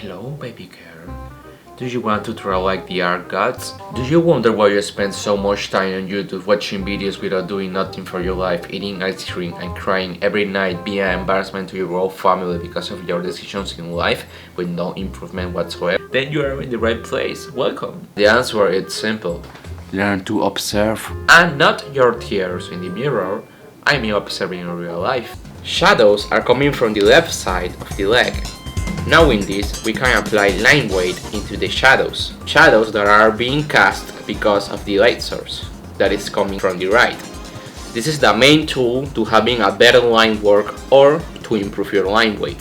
Hello, baby girl. Do you want to draw like the art gods? Do you wonder why you spend so much time on YouTube watching videos without doing nothing for your life, eating ice cream and crying every night via embarrassment to your whole family because of your decisions in life with no improvement whatsoever? Then you are in the right place. Welcome. The answer is simple. Learn to observe. And not your tears in the mirror, I mean observing in real life. Shadows are coming from the left side of the leg. Knowing this, we can apply line weight into the shadows. Shadows that are being cast because of the light source that is coming from the right. This is the main tool to having a better line work or to improve your line weight,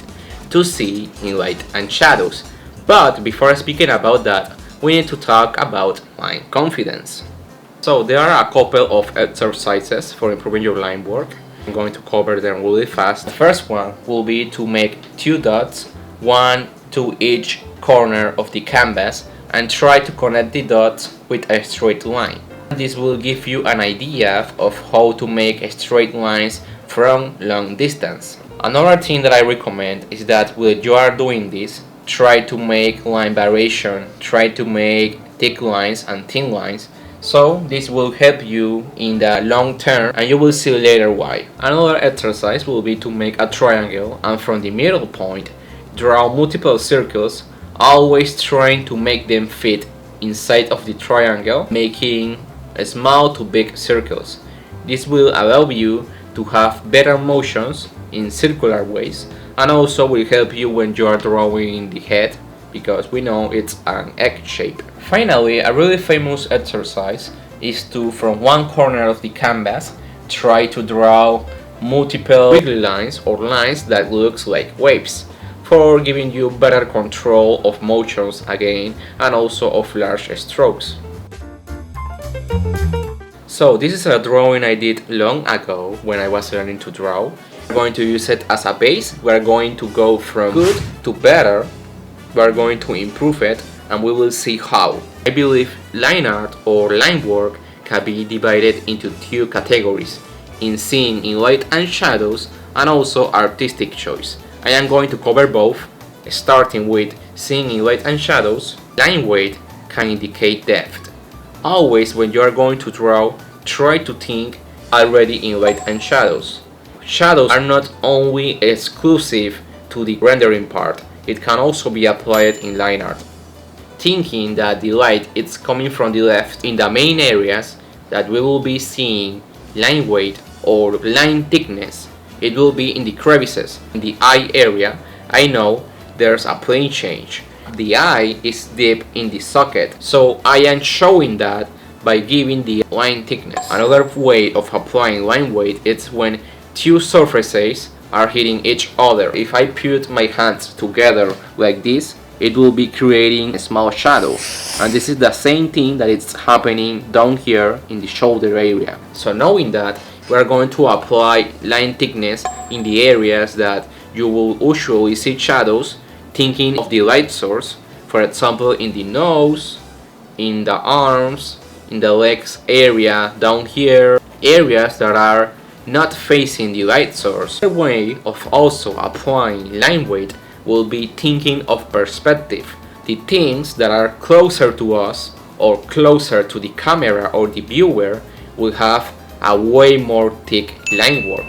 to see in light and shadows. But before speaking about that, we need to talk about line confidence. So there are a couple of exercises for improving your line work. I'm going to cover them really fast. The first one will be to make 2 dots, one to each corner of the canvas, and try to connect the dots with a straight line. This will give you an idea of how to make straight lines from long distance. Another thing that I recommend is that when you are doing this, try to make line variation, try to make thick lines and thin lines. So this will help you in the long term, and you will see later why. Another exercise will be to make a triangle, and from the middle point draw multiple circles, always trying to make them fit inside of the triangle, making small to big circles. This will allow you to have better motions in circular ways, and also will help you when you are drawing the head, because we know it's an egg shape. Finally, a really famous exercise is to, from one corner of the canvas, try to draw multiple wiggly lines or lines that looks like waves, for giving you better control of motions again, and also of large strokes. So this is a drawing I did long ago when I was learning to draw. We're going to use it as a base. We're going to go from good to better. We're going to improve it, and we will see how. I believe line art or line work can be divided into 2 categories: in seeing in light and shadows, and also artistic choice. I am going to cover both, starting with seeing in light and shadows. Line weight can indicate depth. Always when you are going to draw, try to think already in light and shadows. Shadows are not only exclusive to the rendering part, it can also be applied in line art. Thinking that the light is coming from the left in the main areas that we will be seeing line weight or line thickness, it will be in the crevices. In the eye area, I know there's a plane change. The eye is deep in the socket, so I am showing that by giving the line thickness. Another way of applying line weight is when 2 surfaces are hitting each other. If I put my hands together like this, it will be creating a small shadow, and this is the same thing that is happening down here in the shoulder area. So knowing that, we are going to apply line thickness in the areas that you will usually see shadows, thinking of the light source. For example, in the nose, in the arms, in the legs area down here, areas that are not facing the light source. The way of also applying line weight will be thinking of perspective. The things that are closer to us or closer to the camera or the viewer will have a way more thick line work.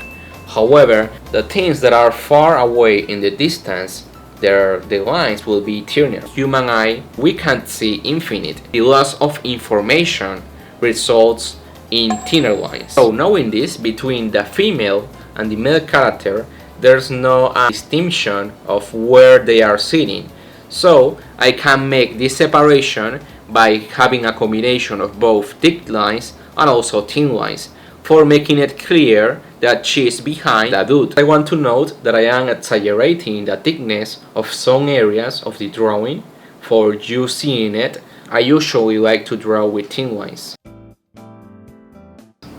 However, the things that are far away in the distance, the lines will be thinner. Human eye, we can't see infinite. The loss of information results in thinner lines. So knowing this, between the female and the male character, there's no distinction of where they are sitting. So I can make this separation by having a combination of both thick lines and also thin lines, for making it clear that she is behind the dude. I want to note that I am exaggerating the thickness of some areas of the drawing. For you seeing it, I usually like to draw with thin lines.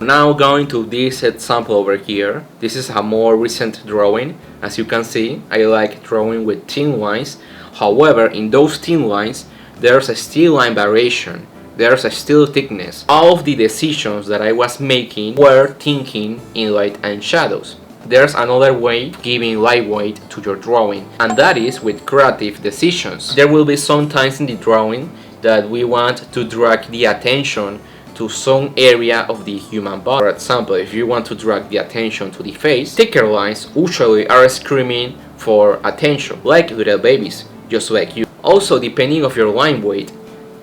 Now going to this example over here. This is a more recent drawing. As you can see, I like drawing with thin lines. However, in those thin lines, there's a still line variation. There's a still thickness. All of the decisions that I was making were thinking in light and shadows. there's another way of giving lightweight to your drawing, and that is with creative decisions. There will be some times in the drawing that we want to drag the attention to some area of the human body. For example, if you want to drag the attention to the face, thicker lines usually are screaming for attention, like little babies, just like you. Also, depending on your line weight,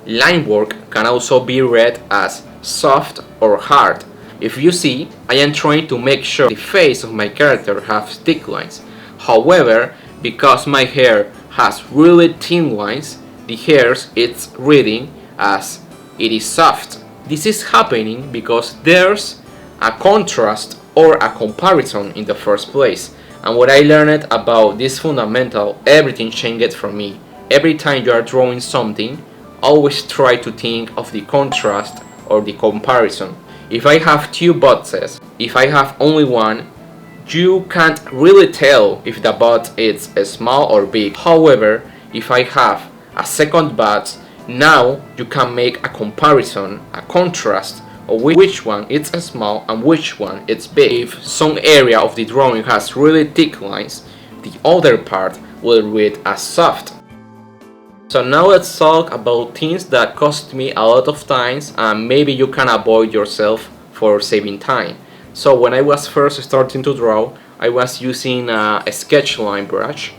line work can also be read as soft or hard. If you see, I am trying to make sure the face of my character has thick lines. However, because my hair has really thin lines, the hairs it's reading as it is soft. This is happening because there's a contrast or a comparison in the first place. And when I learned about this fundamental, everything changed for me. Every time you are drawing something, always try to think of the contrast or the comparison. If I have two boxes, if I have only one, you can't really tell if the box is small or big. However, if I have a second box, now you can make a comparison, a contrast of which one is small and which one is big. If some area of the drawing has really thick lines, the other part will read as soft. So now let's talk about things that cost me a lot of time and maybe you can avoid yourself for saving time. So when I was first starting to draw, I was using a sketch line brush.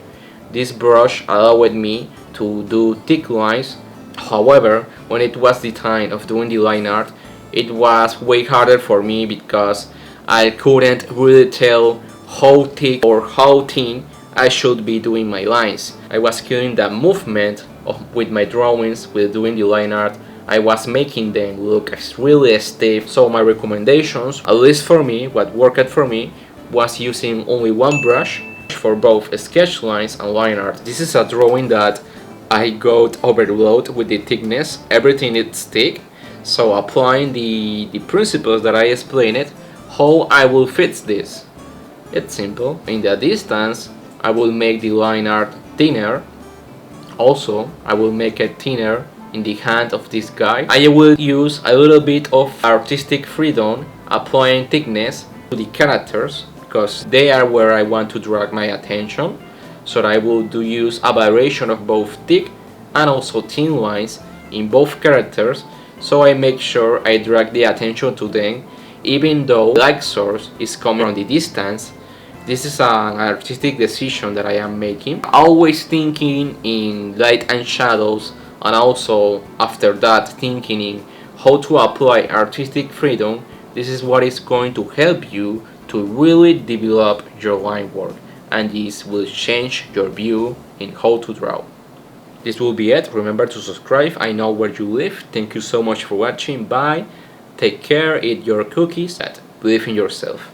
This brush allowed me to do thick lines. However, when it was the time of doing the line art, it was way harder for me because I couldn't really tell how thick or how thin I should be doing my lines. I was killing the movement with my drawings, with doing the line art. I was making them look really stiff. So my recommendations, at least for me, what worked for me, was using only one brush for both sketch lines and line art. This is a drawing that I got overloaded with the thickness, everything is thick. So applying the principles that I explained it, how I will fix this. It's simple. In the distance, I will make the line art thinner. Also, I will make it thinner in the hand of this guy. I will use a little bit of artistic freedom, applying thickness to the characters because they are where I want to drag my attention. So I will use a variation of both thick and also thin lines in both characters, so I make sure I drag the attention to them even though the light source is coming from the distance. This is an artistic decision that I am making, always thinking in light and shadows, and also after that thinking in how to apply artistic freedom. This is what is going to help you to really develop your line work, and this will change your view in how to draw. This will be it. Remember to subscribe. I know where you live. Thank you so much for watching. Bye. Take care. Eat your cookies. Believe in yourself.